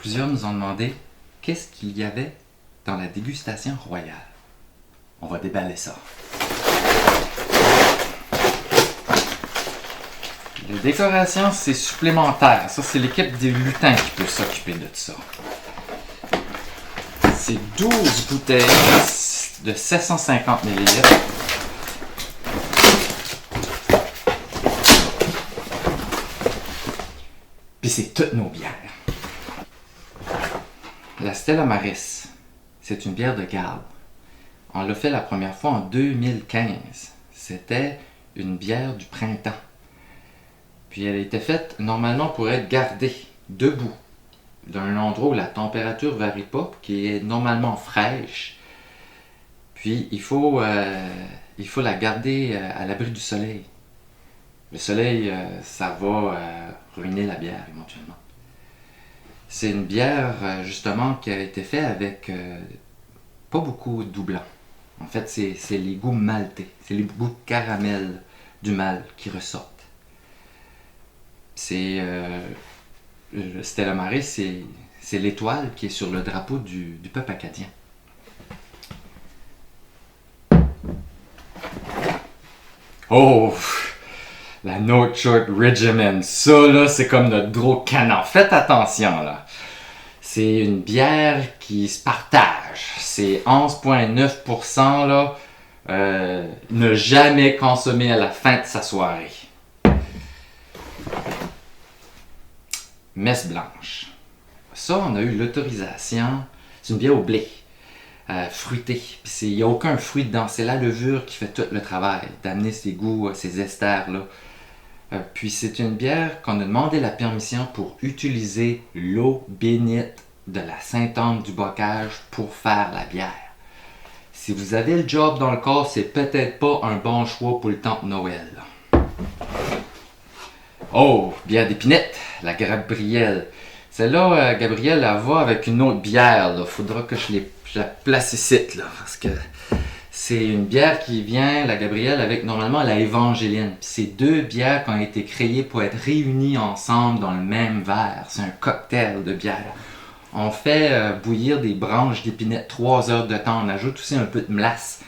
Plusieurs nous ont demandé qu'est-ce qu'il y avait dans la dégustation royale. On va déballer ça. Les décorations, c'est supplémentaire. Ça, c'est l'équipe des lutins qui peut s'occuper de ça. C'est 12 bouteilles de 750 ml. Puis c'est toutes nos bières. La Stella Maris, c'est une bière de garde. On l'a fait la première fois en 2015. C'était une bière du printemps. Puis elle était faite normalement pour être gardée debout d'un endroit où la température ne varie pas, qui est normalement fraîche. Puis il faut la garder à l'abri du soleil. Le soleil, ça va ruiner la bière éventuellement. C'est une bière justement qui a été faite avec pas beaucoup de doublons. En fait, c'est les goûts maltais, c'est les goûts caramel du malt qui ressortent. Le Stella Maris, c'est l'étoile qui est sur le drapeau du peuple acadien. Oh! La North Shore Regiment. Ça, là, c'est comme notre gros canon. Faites attention, là. C'est une bière qui se partage. C'est 11,9%, là. Ne jamais consommer à la fin de sa soirée. Messe blanche. Ça, on a eu l'autorisation. C'est une bière au blé. Fruitée. Il n'y a aucun fruit dedans. C'est la levure qui fait tout le travail. D'amener ses goûts, ces esters-là. Puis c'est une bière qu'on a demandé la permission pour utiliser l'eau bénite de la Sainte-Anne du Bocage pour faire la bière. Si vous avez le job dans le corps, c'est peut-être pas un bon choix pour le temps de Noël. Oh, bière d'épinette, la Gabrielle. Celle-là, Gabrielle, elle va avec une autre bière. Il faudra que je la place ici, là, parce que c'est une bière qui vient, la Gabrielle, avec normalement la Évangéline. Puis c'est deux bières qui ont été créées pour être réunies ensemble dans le même verre. C'est un cocktail de bière. On fait bouillir des branches d'épinette 3 heures de temps. On ajoute aussi un peu de melasse,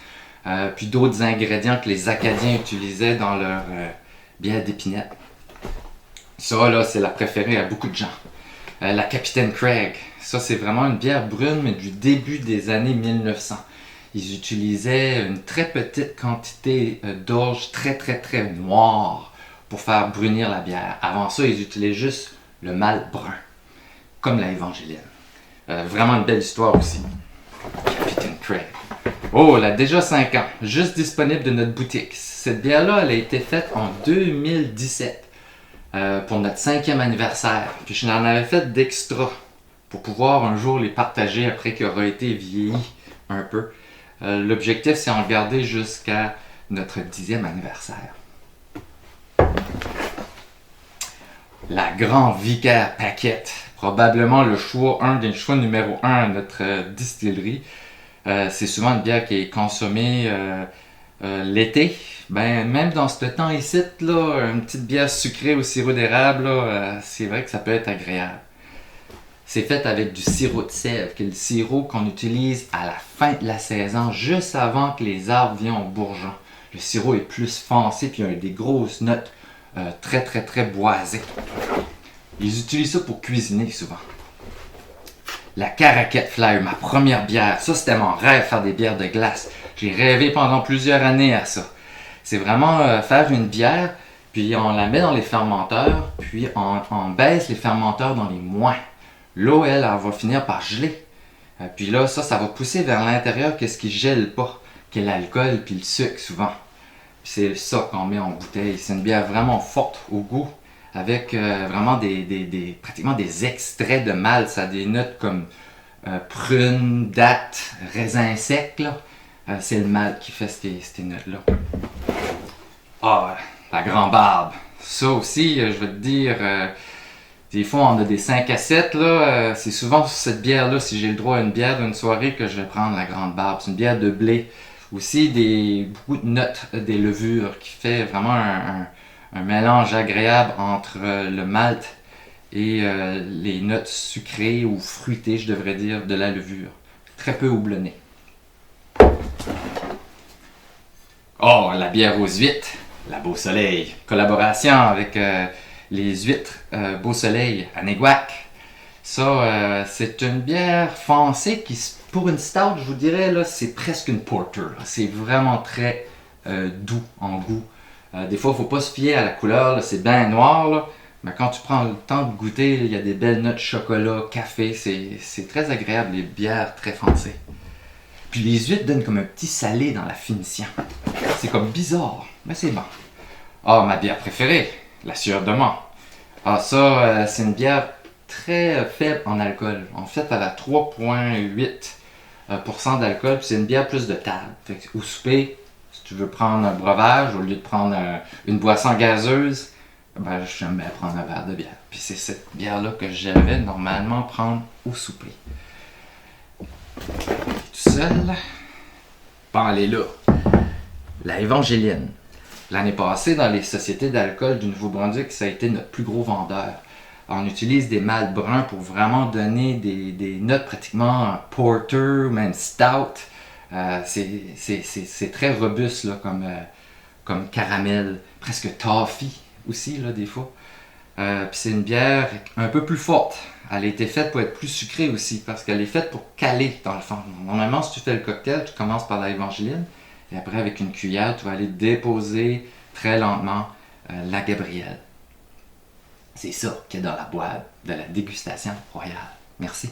puis d'autres ingrédients que les Acadiens utilisaient dans leur bière d'épinette. Ça, là, c'est la préférée à beaucoup de gens. La Capitaine Craig. Ça, c'est vraiment une bière brune, mais du début des années 1900. Ils utilisaient une très petite quantité d'orge très noire pour faire brunir la bière. Avant ça, ils utilisaient juste le malt brun, comme la Évangéline. Vraiment une belle histoire aussi. Capitaine Craig. Oh, elle a déjà 5 ans, juste disponible de notre boutique. Cette bière-là, elle a été faite en 2017 pour notre 5e anniversaire. Puis je n'en avais fait d'extra pour pouvoir un jour les partager après qu'il aura été vieilli un peu. L'objectif, c'est en garder jusqu'à notre 10e anniversaire. La Grand Vicaire Paquette. Probablement un des choix numéro 1 à notre distillerie. C'est souvent une bière qui est consommée l'été. Même dans ce temps ici, là, une petite bière sucrée au sirop d'érable, là, c'est vrai que ça peut être agréable. C'est fait avec du sirop de sève, qui est le sirop qu'on utilise à la fin de la saison, juste avant que les arbres viennent au bourgeon. Le sirop est plus foncé, puis il y a des grosses notes très boisées. Ils utilisent ça pour cuisiner souvent. La Caraquette Flyer, ma première bière. Ça, c'était mon rêve, faire des bières de glace. J'ai rêvé pendant plusieurs années à ça. C'est vraiment faire une bière, puis on la met dans les fermenteurs, puis on baisse les fermenteurs dans les mois. L'eau, elle va finir par geler. Puis là, ça va pousser vers l'intérieur qu'est-ce qui gèle pas, qui est l'alcool puis le sucre souvent. Puis c'est ça qu'on met en bouteille. C'est une bière vraiment forte au goût, avec vraiment pratiquement des extraits de malt. Ça a des notes comme prune, date, raisin sec, là. C'est le malt qui fait ces notes-là. Ah, la Grand Barbe. Ça aussi, je vais te dire, des fois on a des 5 à 7, là. C'est souvent cette bière-là, si j'ai le droit à une bière d'une soirée, que je vais prendre la Grande Barbe. C'est une bière de blé. Aussi beaucoup de notes des levures qui fait vraiment un mélange agréable entre le malt et les notes sucrées ou fruitées, je devrais dire, de la levure. Très peu houblonné. Oh, la bière aux huîtres, la Beau Soleil. Collaboration avec les huîtres Beau Soleil à Néguac. Ça, c'est une bière foncée qui, pour une stout, je vous dirais, là, c'est presque une porter. Là. C'est vraiment très doux en goût. Des fois, il ne faut pas se fier à la couleur, là, c'est bien noir. Là. Mais quand tu prends le temps de goûter, il y a des belles notes chocolat, café. C'est très agréable, les bières très foncées. Puis les huîtres donnent comme un petit salé dans la finition. C'est comme bizarre, mais c'est bon. Ah, ma bière préférée, la Sieur de Mont. Ah, ça, c'est une bière très faible en alcool. En fait, elle a 3,8% d'alcool, puis c'est une bière plus de table. Fait que, au souper, si tu veux prendre un breuvage, au lieu de prendre une boisson gazeuse, ben, j'aime bien prendre un verre de bière. Puis c'est cette bière-là que j'avais normalement prendre au souper. Tout seul. Bon, elle est là. La Évangéline. L'année passée, dans les sociétés d'alcool du Nouveau-Brunswick, ça a été notre plus gros vendeur. On utilise des mâles bruns pour vraiment donner des notes pratiquement porter ou même stout. C'est très robuste là, comme caramel, presque toffee aussi là, des fois. Puis c'est une bière un peu plus forte. Elle a été faite pour être plus sucrée aussi, parce qu'elle est faite pour caler dans le fond. Normalement, si tu fais le cocktail, tu commences par la Évangéline, et après, avec une cuillère, tu vas aller déposer très lentement la Gabrielle. C'est ça qu'il y a dans la boîte de la dégustation royale. Merci.